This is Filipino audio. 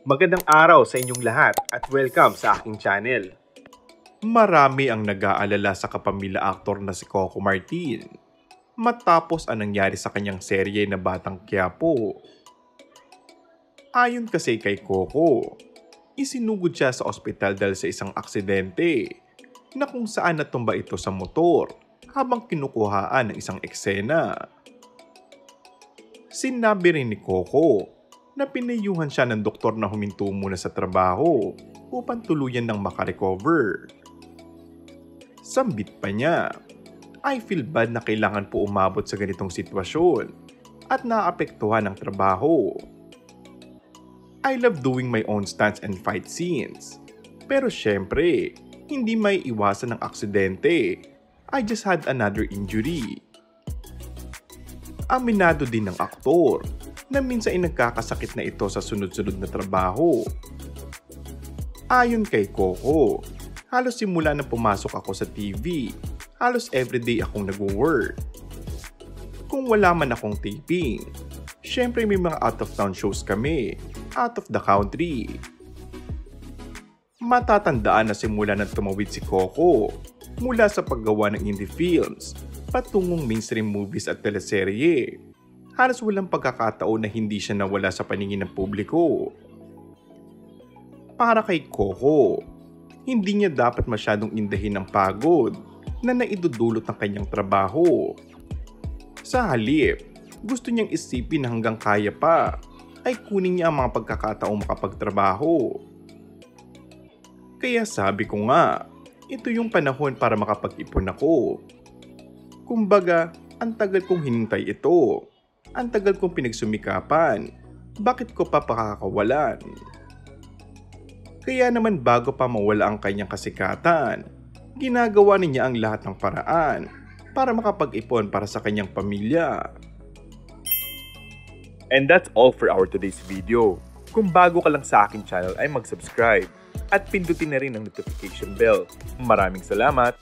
Magandang araw sa inyong lahat at welcome sa aking channel. Marami ang nag-aalala sa kapamilya aktor na si Coco Martin matapos ang nangyari sa kanyang serye na Batang Quiapo. Ayon kasi kay Coco, isinugod siya sa ospital dahil sa isang aksidente na kung saan natumba ito sa motor habang kinukuhaan ng isang eksena. Sinabi rin ni Coco na pinayuhan siya ng doktor na huminto muna sa trabaho upang tuluyan ng makarecover. Sambit pa niya, I feel bad na kailangan po umabot sa ganitong sitwasyon at naapektuhan ng trabaho. I love doing my own stunts and fight scenes. Pero syempre, hindi may iwasan ng aksidente. I just had another injury. Aminado din ng aktor na minsan ay nagkakasakit na ito sa sunod-sunod na trabaho. Ayon kay Coco, halos simula na pumasok ako sa TV, halos everyday akong nag-work. Kung wala man akong taping, syempre may mga out-of-town shows kami, out of the country. Matatandaan na simula na tumawid si Coco mula sa paggawa ng indie films patungong mainstream movies at teleserye. Halos walang pagkakataon na hindi siya nawala sa paningin ng publiko. Para kay Coco, hindi niya dapat masyadong indahin ang pagod na naidudulot ng kanyang trabaho. Sa halip, gusto niyang isipin na hanggang kaya pa ay kunin niya ang mga pagkakataong makapagtrabaho. Kaya sabi ko nga, ito yung panahon para makapag-ipon ako. Kumbaga, ang tagal kong hinintay ito. Ang tagal kong pinagsumikapan. Bakit ko pa pakakawalan? Kaya naman bago pa mawala ang kanyang kasikatan, ginagawa niya ang lahat ng paraan para makapag-ipon para sa kanyang pamilya. And that's all for our today's video. Kung bago ka lang sa aking channel ay mag-subscribe at pindutin na rin ang notification bell. Maraming salamat!